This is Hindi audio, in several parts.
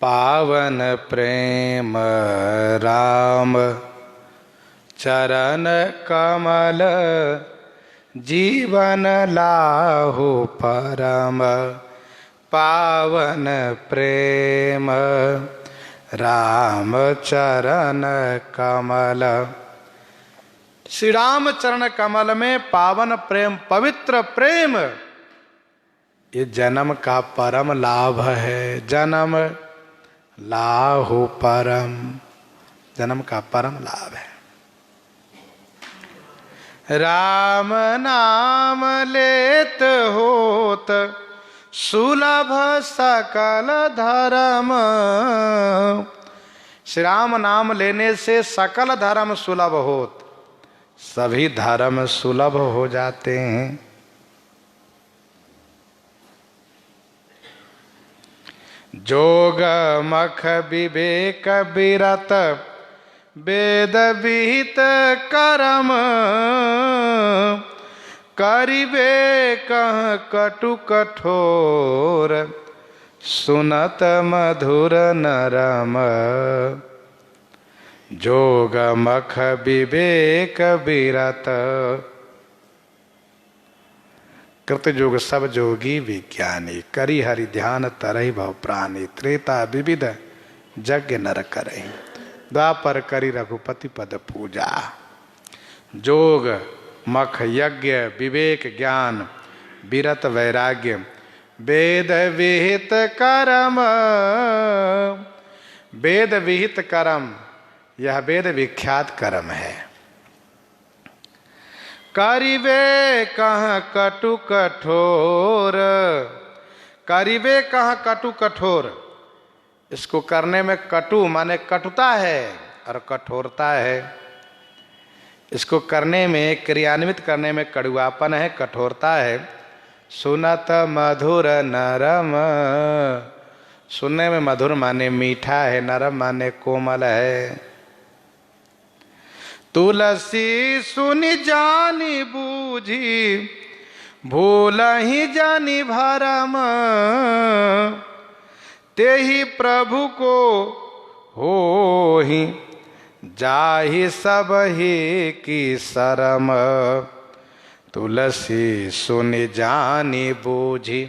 पावन प्रेम राम चरण कमल जीवन लाहु परम। पावन प्रेम राम चरण कमल। श्री राम चरण कमल में पावन प्रेम, पवित्र प्रेम, ये जन्म का परम लाभ है। जन्म लाहु परम, जन्म का परम लाभ है। राम नाम लेत होत सुलभ सकल धर्म। श्री राम नाम लेने से सकल धर्म सुलभ होत, सभी धर्म सुलभ हो जाते हैं। जोग मख विवेक विरत वेद विहित कर्म। करिबे कह कटु कठोर सुनत मधुर नरम। जोग मख विवेक विरत। कृत जोग सब जोगी विज्ञानी। करी हरि ध्यान तरहि भव प्राणी। त्रेता विविध यज्ञ नर करहि। द्वापर करी रघुपति पद पूजा। जोग मख यज्ञ विवेक ज्ञान विरत वैराग्य वेद विहित कर्म। वेद विहित कर्म, यह वेद विख्यात कर्म है। करिबे कह कटु कठोर। करिबे कह कटु कठोर, इसको करने में कटु माने कटुता है और कठोरता है। इसको करने में, क्रियान्वित करने में कड़ुआपन है, कठोरता है। सुनत मधुर नरम। सुनने में मधुर माने मीठा है, नरम माने कोमल है। तुलसी सुनि जानी बूझी भूलहि जानी भरम। तेहि प्रभु को होहि जाहि सबहि की शरम। तुलसी सुनि जानी बूझी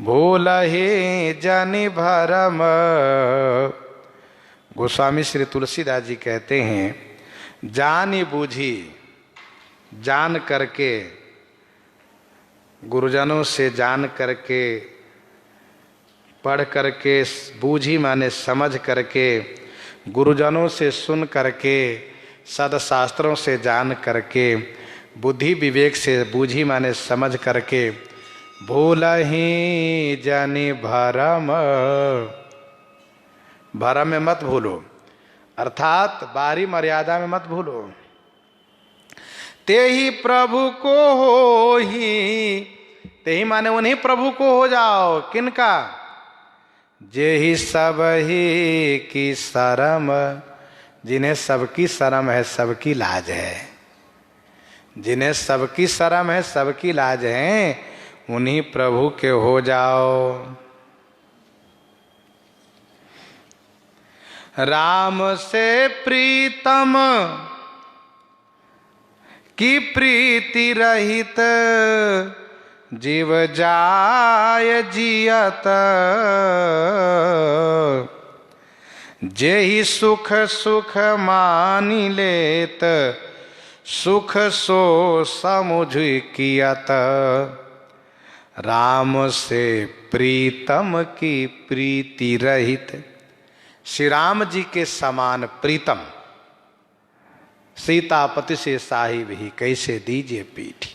भूलहि जानी भरम। गोस्वामी श्री तुलसीदास जी कहते हैं, जानी बूझी, जान करके, गुरुजनों से जान करके, पढ़ करके, बूझी माने समझ करके, गुरुजनों से सुन करके, सदशास्त्रों से जान करके, बुद्धि विवेक से बूझी माने समझ करके, भूलहि जानी भरम। भरम में मत भूलो, अर्थात बारी मर्यादा में मत भूलो। तेहि प्रभु को होहि, तेहि माने उन्हीं प्रभु को हो जाओ। किनका? जेहि सबहि की शरम, जिन्हें सबकी शरम है, सबकी लाज है। जिन्हें सबकी शरम है, सबकी लाज है, उन्हीं प्रभु के हो जाओ। राम से प्रीतम की प्रीति रहित जीव जाय जियत। जेहि सुख सुख मानि लेत सुख सो समुझ कियत। राम से प्रीतम की प्रीति रहित, श्री राम जी के समान प्रीतम सीतापति से साहिब ही कैसे दीजिए पीठी।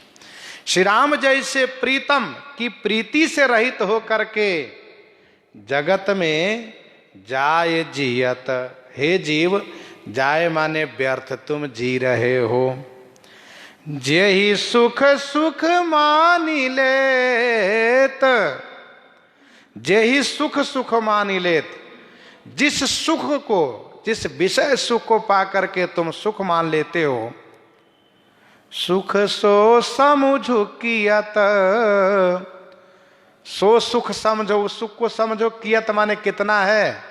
श्री राम जैसे प्रीतम की प्रीति से रहित हो करके जगत में जाय जियत। हे जीव, जाय माने व्यर्थ, तुम जी रहे हो। जेहि सुख सुख मानि लेत, जेहि सुख सुख मानि लेत, जिस सुख को, जिस विषय सुख को पाकर के तुम सुख मान लेते हो, सुख सो समझो कियत। सो सुख समझो, उस सुख को समझो। कियत माने कितना है,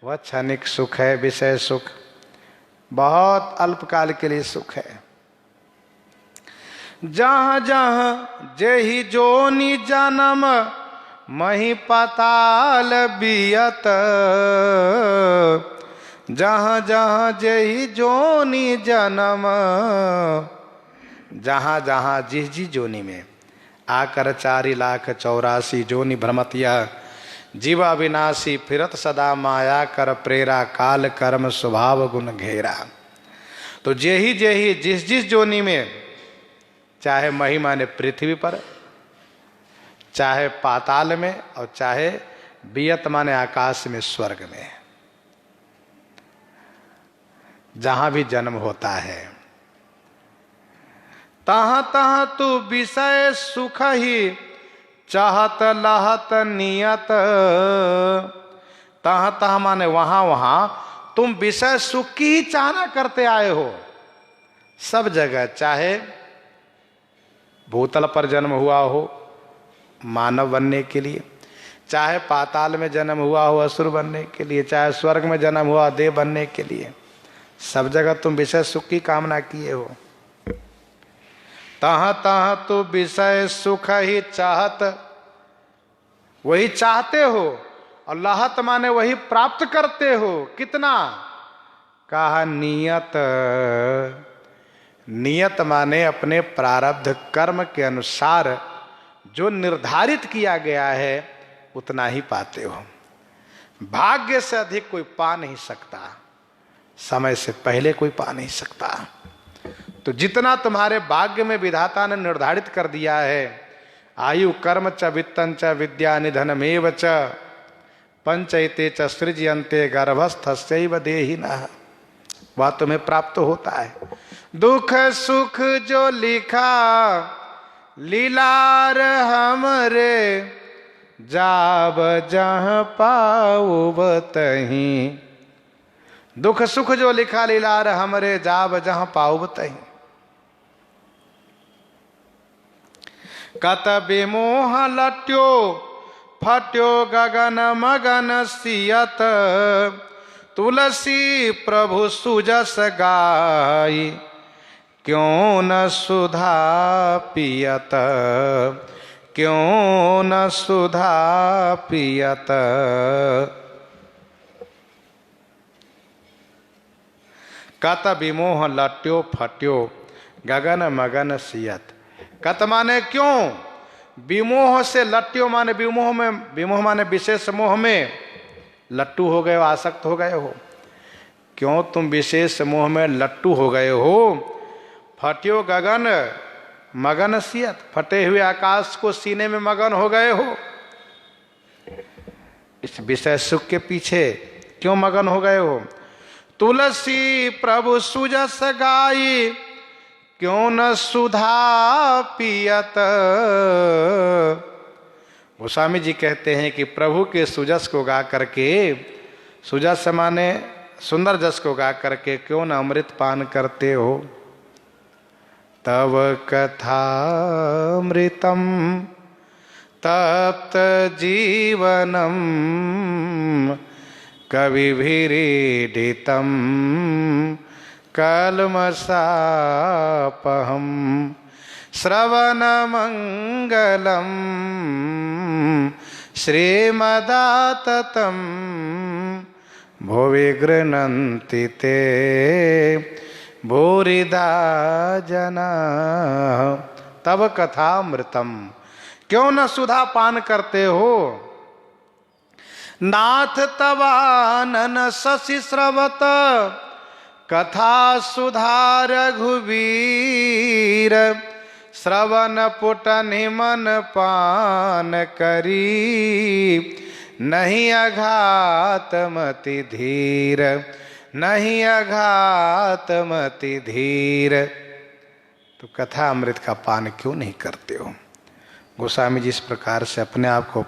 वह क्षणिक सुख है, विषय सुख बहुत अल्पकाल के लिए सुख है। जहाँ जहाँ जेहि जोनि जन्म मही पाताल बियत, जहाँ जहाँ जेहि जोनि जन्म, जहाँ जहाँ जिस जिस जोनि में आकर 4,84,00,000 जोनि भ्रमतिया जीवा विनाशी फिरत सदा माया कर प्रेरा काल कर्म स्वभाव गुण घेरा। तो जेहि जिस जिस जोनि में, चाहे महिमा ने पृथ्वी पर, चाहे पाताल में, और चाहे बियत माने आकाश में, स्वर्ग में, जहां भी जन्म होता है, तहां तहां तू विषय सुख ही चाहत लहत नियत। तहां तहां माने वहां वहां तुम विषय सुख की ही चाहना करते आए हो। सब जगह, चाहे भूतल पर जन्म हुआ हो मानव बनने के लिए, चाहे पाताल में जन्म हुआ हो असुर बनने के लिए, चाहे स्वर्ग में जन्म हुआ देव बनने के लिए, सब जगह तुम विषय सुख की कामना किए हो। तहाँ तहाँ तो विषय सुख ही चाहत, वही चाहते हो, और लहत माने वही प्राप्त करते हो। कितना? कहा नियत। नियत माने अपने प्रारब्ध कर्म के अनुसार जो निर्धारित किया गया है उतना ही पाते हो। भाग्य से अधिक कोई पा नहीं सकता, समय से पहले कोई पा नहीं सकता। तो जितना तुम्हारे भाग्य में विधाता ने निर्धारित कर दिया है, आयु कर्म च वित्तं च विद्या निधनमेव च पंचैते च सृज्यन्ते गर्भस्थस्यैव देहिनः, वह तुम्हें प्राप्त होता है। दुख सुख जो लिखा लीलार हमरे, जाब जहाँ पाऊब तहीं। दुख सुख जो लिखा लीलार हमरे, जाब जहाँ पाऊब तहीं। कत विमोह लट्यो फट्यो गगन मगन सियत, तुलसी प्रभु सुजस गाई क्यों न सुधा पियत, क्यों न सुधा पियत। कत विमोह लट्यो फट्यो गगन मगन सियत। कत माने क्यों, विमोह से लट्यो माने विमोह में, विमोह माने विशेष मोह में लट्टू हो गए हो, आसक्त हो गए हो। क्यों तुम विशेष मोह में लट्टू हो गए हो। फट्यो गगन मगन सियत, फटे हुए आकाश को सीने में मगन हो गए हो। इस विषय सुख के पीछे क्यों मगन हो गए हो। तुलसी प्रभु सुजस गाई क्यों न सुधा पियत। गोस्वामी जी कहते हैं कि प्रभु के सुजस को गा करके, सुजस माने सुंदर जस को गा करके क्यों न अमृत पान करते हो। तव कथामृतम तप्त जीवनम कविभिरीडितम कल्मषापहम श्रवणमंगलम श्रीमदाततं भुवि गृह्णन्ति ते भूरिदा जना। तब कथामृतम, क्यों न सुधा पान करते हो। नाथ तवानन शशि स्रवत कथा सुधा रघुवीर। श्रवण पुट निमन पान करी नहीं अघात मति धीर, नहीं अघात मति धीर। तो कथा अमृत का पान क्यों नहीं करते हो। गोस्वामी जी इस प्रकार से अपने आप को